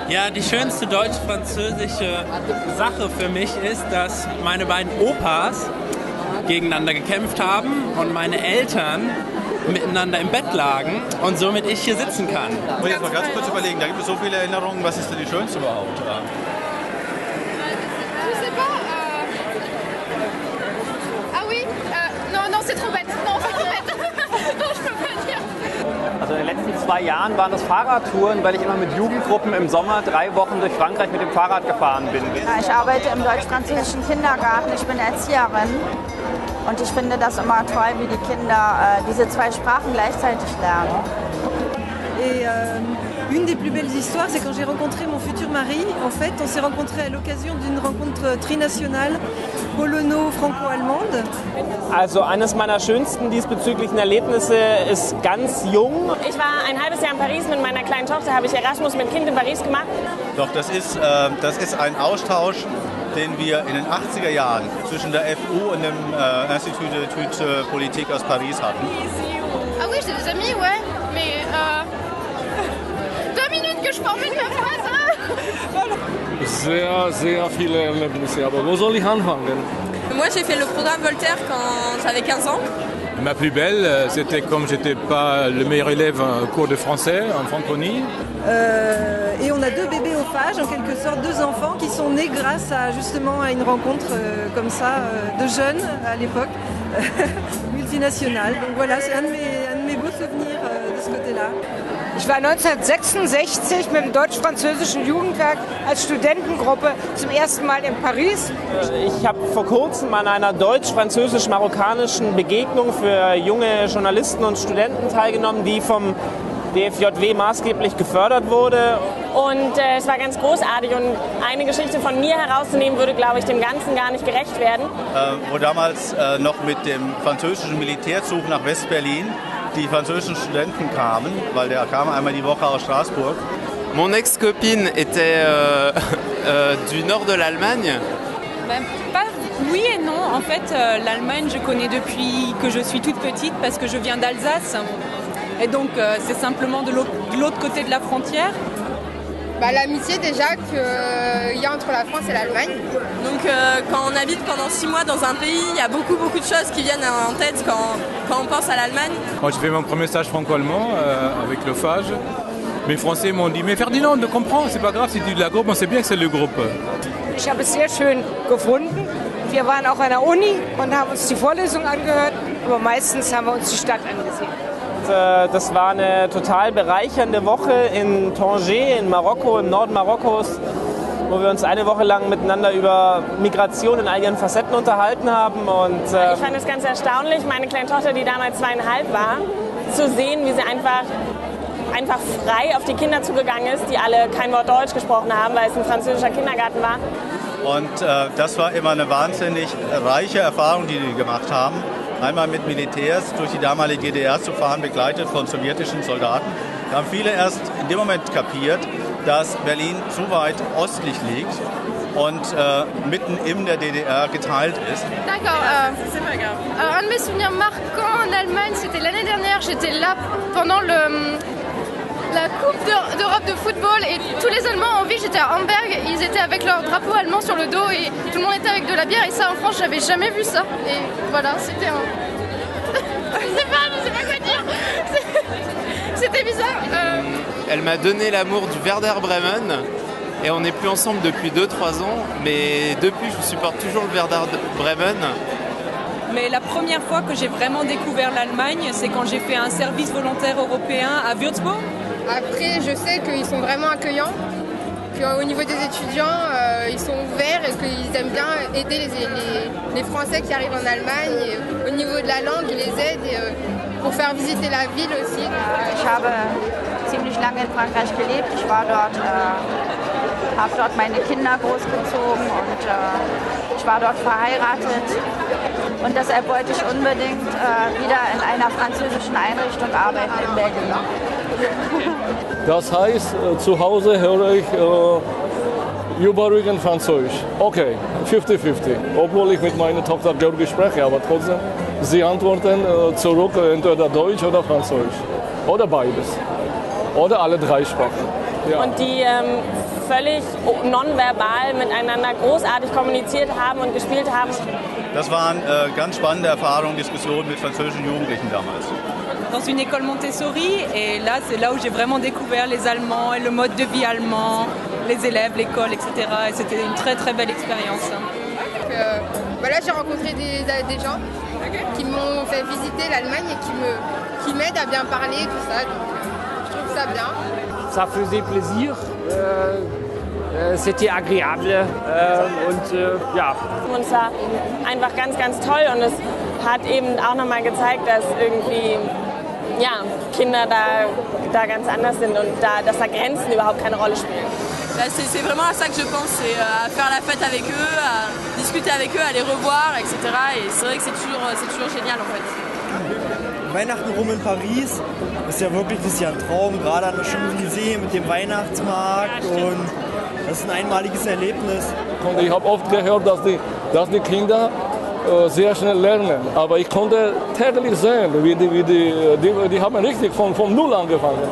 Ja, die schönste deutsch-französische Sache für mich ist, dass meine beiden Opas gegeneinander gekämpft haben und meine Eltern miteinander im Bett lagen und somit ich hier sitzen kann. Ich muss jetzt mal ganz kurz überlegen, da gibt es so viele Erinnerungen, was ist denn die schönste überhaupt? Also in den letzten 2 Jahren waren das Fahrradtouren, weil ich immer mit Jugendgruppen im Sommer 3 Wochen durch Frankreich mit dem Fahrrad gefahren bin. Ich arbeite im deutsch-französischen Kindergarten, ich bin Erzieherin und ich finde das immer toll, wie die Kinder diese 2 Sprachen gleichzeitig lernen. Et une des plus belles histoires, c'est quand j'ai rencontré mon futur mari. En fait, on s'est rencontrés à l'occasion d'une rencontre trinationale polono-franco-allemande. Also eines meiner schönsten diesbezüglichen Erlebnisse ist ganz jung. Ich war ein halbes Jahr in Paris mit meiner kleinen Tochter, habe ich Erasmus mit Kind in Paris gemacht. Doch, das ist ein Austausch, den wir in den 80er Jahren zwischen der FU und dem Institut d'études Politique aus Paris hatten. Ah oui, j'ai des amis, ouais, mais 2 Minuten gesprochen mit der Phase. Sehr, sehr viele Erlebnisse, aber wo soll ich anfangen? Moi, j'ai fait le programme Voltaire quand j'avais 15 ans. Ma plus belle, c'était comme j'étais pas le meilleur élève au cours de français, en francophonie. Et on a 2 bébés au phage, en quelque sorte 2 enfants qui sont nés grâce à justement à une rencontre comme ça de jeunes à l'époque, multinationale. Donc voilà, c'est un de mes beaux souvenirs de ce côté-là. Ich war 1966 mit dem deutsch-französischen Jugendwerk als Studentengruppe zum ersten Mal in Paris. Ich habe vor kurzem an einer deutsch-französisch-marokkanischen Begegnung für junge Journalisten und Studenten teilgenommen, die vom DFJW maßgeblich gefördert wurde. Und es war ganz großartig und eine Geschichte von mir herauszunehmen, würde, glaube ich, dem Ganzen gar nicht gerecht werden. Wo damals noch mit dem französischen Militärzug nach West-Berlin die französischen Studenten kamen, weil der kam einmal die Woche aus Straßburg. Mon ex-copine était du nord de l'Allemagne. Pas oui et non. En fait, l'Allemagne, je connais depuis que je suis toute petite parce que je viens d'Alsace. Et donc, c'est simplement de l'autre côté de la frontière. L'amitié déjà qu'il y a entre la France et l'Allemagne. Donc quand on habite pendant 6 mois dans un pays, il y a beaucoup de choses qui viennent en tête quand on pense à l'Allemagne. Quand j'ai fait mon premier stage franco-allemand avec le FAGE, mes Français m'ont dit « Mais Ferdinand, on comprend, c'est pas grave, c'est de la groupe, on sait bien que c'est le groupe. » Ich habe es sehr schön gefunden. Wir waren auch an der Uni und haben uns die Vorlesung angehört, aber meistens haben wir uns die Stadt angesehen. Das war eine total bereichernde Woche in Tanger in Marokko, im Norden Marokkos, wo wir uns eine Woche lang miteinander über Migration in all ihren Facetten unterhalten haben. Und, ich fand es ganz erstaunlich, meine kleine Tochter, die damals 2,5 war, zu sehen, wie sie einfach frei auf die Kinder zugegangen ist, die alle kein Wort Deutsch gesprochen haben, weil es ein französischer Kindergarten war. Und das war immer eine wahnsinnig reiche Erfahrung, die gemacht haben. Einmal mit Militärs durch die damalige DDR zu fahren, begleitet von sowjetischen Soldaten. Da haben viele erst in dem Moment kapiert, dass Berlin zu weit östlich liegt und mitten in der DDR geteilt ist. D'accord. Un de mes souvenirs marquants en Allemagne, c'était l'année dernière. J'étais là pendant la Coupe d'Europe de football et tous les Allemands ont vu, j'étais à Hamburg, ils étaient avec leur drapeau allemand sur le dos et tout le monde était avec de la bière et ça en France j'avais jamais vu ça et voilà c'était un... je sais pas quoi dire, c'était bizarre. Elle m'a donné l'amour du Werder Bremen et on n'est plus ensemble depuis 2-3 ans mais depuis je supporte toujours le Werder Bremen. Mais la première fois que j'ai vraiment découvert l'Allemagne, c'est quand j'ai fait un service volontaire européen à Würzburg. Après, je sais qu'ils sont vraiment accueillants, qu'au niveau des étudiants, ils sont ouverts et qu'ils aiment bien aider les Français qui arrivent en Allemagne. Et au niveau de la langue, ils les aident pour faire visiter la ville aussi. Ich habe ziemlich lange in Frankreich gelebt. Ich war dort, habe dort meine Kinder großgezogen und ich war dort verheiratet. Und deshalb wollte ich unbedingt wieder in einer französischen Einrichtung arbeiten in Berlin. Das heißt, zu Hause höre ich überwiegend Französisch. Okay, 50-50. Obwohl ich mit meiner Tochter Georgisch spreche, aber trotzdem, sie antworten zurück entweder Deutsch oder Französisch. Oder beides. Oder alle 3 Sprachen. Ja. Und die völlig nonverbal miteinander großartig kommuniziert haben und gespielt haben. Das waren ganz spannende Erfahrungen, Diskussionen mit französischen Jugendlichen damals. Dans une école Montessori, et là c'est là où j'ai vraiment découvert les Allemands et le mode de vie allemand, les élèves, l'école, etc. Et c'était une très très belle expérience. Là j'ai rencontré des gens qui m'ont fait visiter l'Allemagne et qui m'aident à bien parler, tout ça. Donc, je trouve ça bien. Ça faisait plaisir. C'était agréable ja. Und es war einfach ganz, ganz toll und es hat eben auch nochmal gezeigt, dass irgendwie Kinder da ganz anders sind und dass da Grenzen überhaupt keine Rolle spielen. C'est vraiment à ça que je pense, c'est à faire la fête avec eux, à discuter avec eux, à les revoir, etc. Et c'est vrai que c'est toujours génial en fait. Weihnachten rum in Paris ist ja wirklich das ist ja ein Traum, gerade an der Champs-Élysées mit dem Weihnachtsmarkt und das ist ein einmaliges Erlebnis. Und ich habe oft gehört, dass die Kinder sehr schnell lernen, aber ich konnte täglich sehen, wie die haben richtig von Null angefangen.